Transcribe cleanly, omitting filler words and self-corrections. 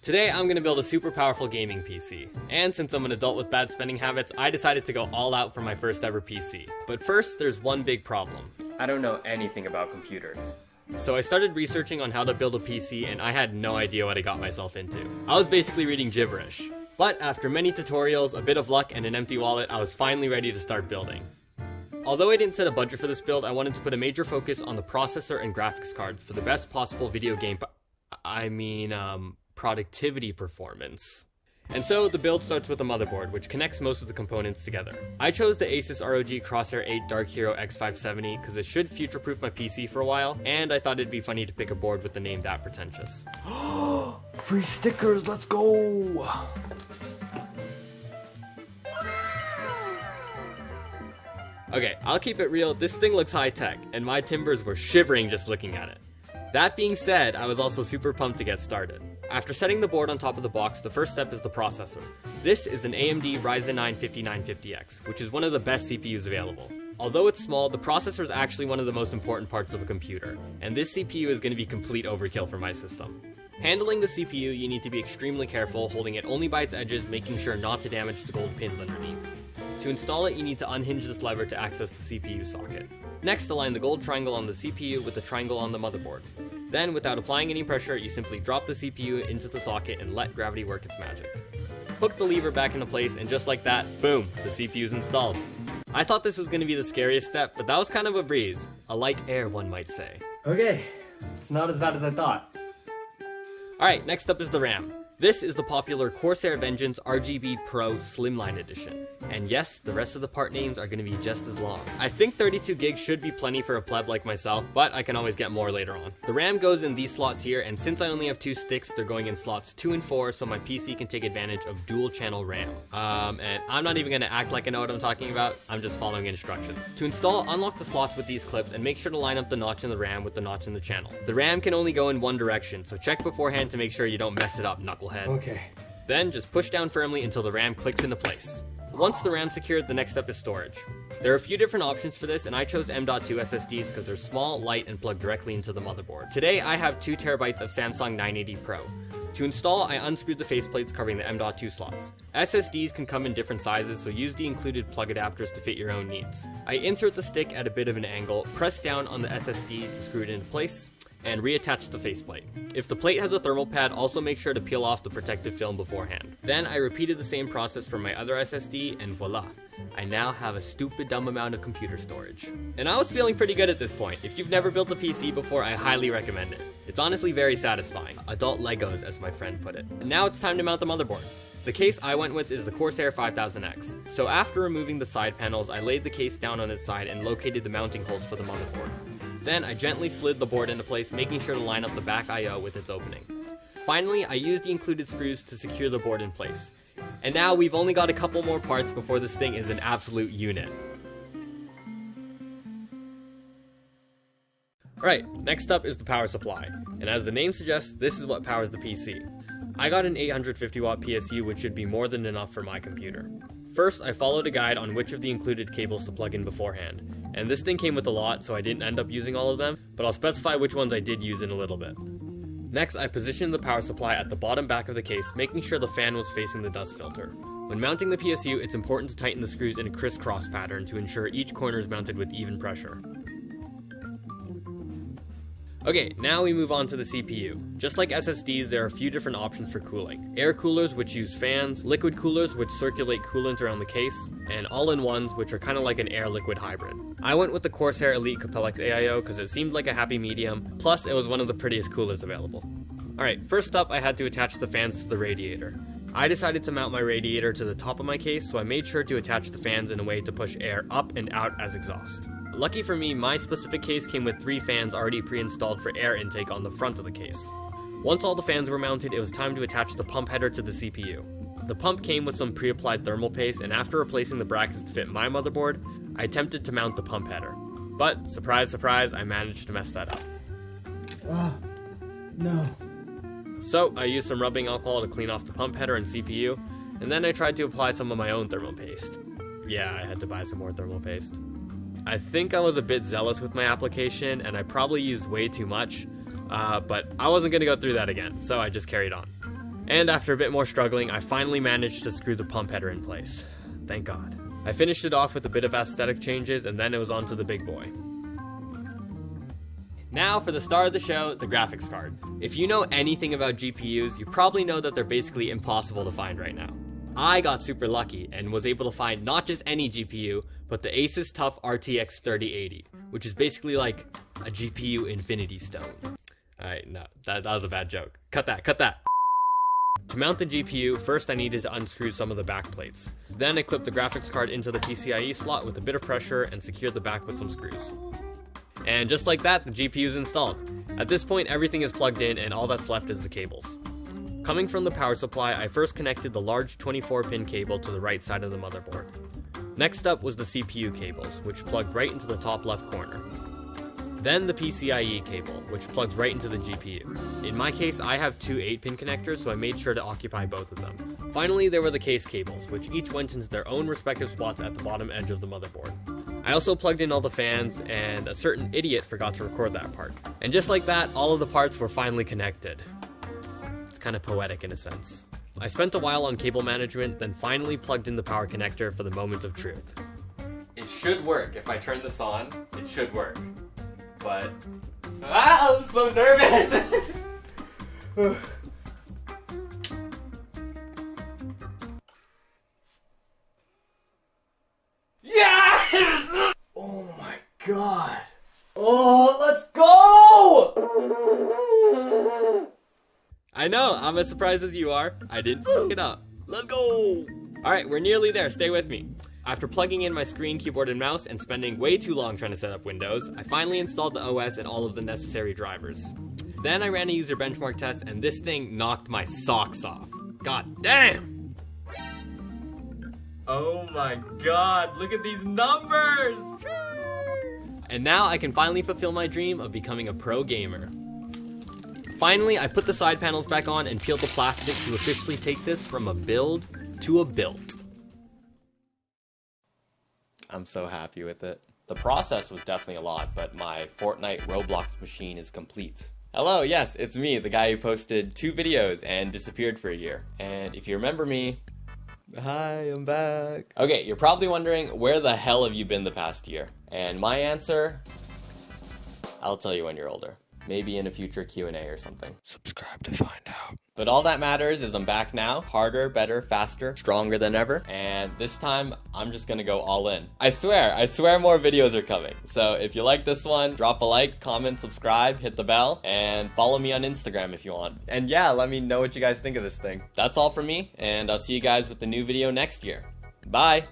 Today I'm going to build a super powerful gaming PC, and since I'm an adult with bad spending habits, I decided to go all out for my first ever PC. But first, there's one big problem. I don't know anything about computers. So I started researching on how to build a PC and I had no idea what I got myself into. I was basically reading gibberish. But after many tutorials, a bit of luck, and an empty wallet, I was finally ready to start building. Although I didn't set a budget for this build, I wanted to put a major focus on the processor and graphics card for the best possible video game productivity performance. And so the build starts with a motherboard, which connects most of the components together. I chose the Asus ROG Crosshair 8 Dark Hero X570 because it should future-proof my PC for a while, and I thought it'd be funny to pick a board with the name that pretentious. Free stickers, let's go! Okay, I'll keep it real, this thing looks high-tech, and my timbers were shivering just looking at it. That being said, I was also super pumped to get started. After setting the board on top of the box, the first step is the processor. This is an AMD Ryzen 9 5950X, which is one of the best CPUs available. Although it's small, the processor is actually one of the most important parts of a computer, and this CPU is going to be complete overkill for my system. Handling the CPU, you need to be extremely careful, holding it only by its edges, making sure not to damage the gold pins underneath. To install it, you need to unhinge this lever to access the CPU socket. Next, align the gold triangle on the CPU with the triangle on the motherboard. Then, without applying any pressure, you simply drop the CPU into the socket and let gravity work its magic. Hook the lever back into place, and just like that, boom, the CPU is installed. I thought this was going to be the scariest step, but that was kind of a breeze. A light air, one might say. Okay, it's not as bad as I thought. Alright, next up is the RAM. This is the popular Corsair Vengeance RGB Pro Slimline Edition. And yes, the rest of the part names are going to be just as long. I think 32 gigs should be plenty for a pleb like myself, but I can always get more later on. The RAM goes in these slots here, and since I only have 2 sticks, they're going in slots 2 and 4, so my PC can take advantage of dual channel RAM. And I'm not even going to act like I know what I'm talking about, I'm just following instructions. To install, unlock the slots with these clips and make sure to line up the notch in the RAM with the notch in the channel. The RAM can only go in one direction, so check beforehand to make sure you don't mess it up, knucklehead. Okay. Then just push down firmly until the RAM clicks into place. Once the RAM's secured, the next step is storage. There are a few different options for this, and I chose M.2 SSDs because they're small, light, and plug directly into the motherboard. Today I have 2 TB of Samsung 980 Pro. To install, I unscrewed the faceplates covering the M.2 slots. SSDs can come in different sizes, so use the included plug adapters to fit your own needs. I insert the stick at a bit of an angle, press down on the SSD to screw it into place, and reattach the faceplate. If the plate has a thermal pad, also make sure to peel off the protective film beforehand. Then I repeated the same process for my other SSD, and voila! I now have a stupid dumb amount of computer storage. And I was feeling pretty good at this point. If you've never built a PC before, I highly recommend it. It's honestly very satisfying. Adult Legos, as my friend put it. And now it's time to mount the motherboard. The case I went with is the Corsair 5000X. So after removing the side panels, I laid the case down on its side and located the mounting holes for the motherboard. Then I gently slid the board into place, making sure to line up the back I/O with its opening. Finally, I used the included screws to secure the board in place. And now we've only got a couple more parts before this thing is an absolute unit. Alright, next up is the power supply. And as the name suggests, this is what powers the PC. I got an 850 watt PSU, which should be more than enough for my computer. First, I followed a guide on which of the included cables to plug in beforehand. And this thing came with a lot, so I didn't end up using all of them, but I'll specify which ones I did use in a little bit. Next, I positioned the power supply at the bottom back of the case, making sure the fan was facing the dust filter. When mounting the PSU, it's important to tighten the screws in a crisscross pattern to ensure each corner is mounted with even pressure. Okay, now we move on to the CPU. Just like SSDs, there are a few different options for cooling. Air coolers, which use fans, liquid coolers, which circulate coolant around the case, and all-in-ones, which are kind of like an air-liquid hybrid. I went with the Corsair Elite Capellex AIO because it seemed like a happy medium, plus it was one of the prettiest coolers available. Alright, first up I had to attach the fans to the radiator. I decided to mount my radiator to the top of my case, so I made sure to attach the fans in a way to push air up and out as exhaust. Lucky for me, my specific case came with 3 fans already pre-installed for air intake on the front of the case. Once all the fans were mounted, it was time to attach the pump header to the CPU. The pump came with some pre-applied thermal paste, and after replacing the brackets to fit my motherboard, I attempted to mount the pump header. But, surprise surprise, I managed to mess that up. No. So, I used some rubbing alcohol to clean off the pump header and CPU, and then I tried to apply some of my own thermal paste. Yeah, I had to buy some more thermal paste. I think I was a bit zealous with my application, and I probably used way too much, but I wasn't going to go through that again, so I just carried on. And after a bit more struggling, I finally managed to screw the pump header in place. Thank God. I finished it off with a bit of aesthetic changes, and then it was on to the big boy. Now for the star of the show, the graphics card. If you know anything about GPUs, you probably know that they're basically impossible to find right now. I got super lucky and was able to find not just any GPU, but the Asus TUF RTX 3080, which is basically like a GPU infinity stone. Alright, no, that was a bad joke. Cut that. To mount the GPU, first I needed to unscrew some of the back plates. Then I clipped the graphics card into the PCIe slot with a bit of pressure and secured the back with some screws. And just like that, the GPU is installed. At this point, everything is plugged in and all that's left is the cables. Coming from the power supply, I first connected the large 24-pin cable to the right side of the motherboard. Next up was the CPU cables, which plugged right into the top left corner. Then the PCIe cable, which plugs right into the GPU. In my case, I have two 8-pin connectors, so I made sure to occupy both of them. Finally, there were the case cables, which each went into their own respective spots at the bottom edge of the motherboard. I also plugged in all the fans, and a certain idiot forgot to record that part. And just like that, all of the parts were finally connected. It's kind of poetic in a sense. I spent a while on cable management, then finally plugged in the power connector for the moment of truth. It should work. If I turn this on, it should work. But... I'm so nervous! Yes! Oh my god. Oh, let's go! I know, I'm as surprised as you are. I didn't f it up. Let's go! Alright, we're nearly there, stay with me. After plugging in my screen, keyboard, and mouse, and spending way too long trying to set up Windows, I finally installed the OS and all of the necessary drivers. Then I ran a user benchmark test, and this thing knocked my socks off. God damn! Oh my god, look at these numbers! And now I can finally fulfill my dream of becoming a pro gamer. Finally, I put the side panels back on and peeled the plastic to officially take this from a build to a built. I'm so happy with it. The process was definitely a lot, but my Fortnite Roblox machine is complete. Hello, yes, it's me, the guy who posted 2 videos and disappeared for a year. And if you remember me, hi, I'm back. Okay, you're probably wondering, where the hell have you been the past year? And my answer, I'll tell you when you're older. Maybe in a future Q&A or something. Subscribe to find out. But all that matters is I'm back now, harder, better, faster, stronger than ever, and this time I'm just gonna go all in. I swear more videos are coming. So if you like this one, drop a like, comment, subscribe, hit the bell, and follow me on Instagram if you want. And yeah, let me know what you guys think of this thing. That's all from me, and I'll see you guys with the new video next year. Bye!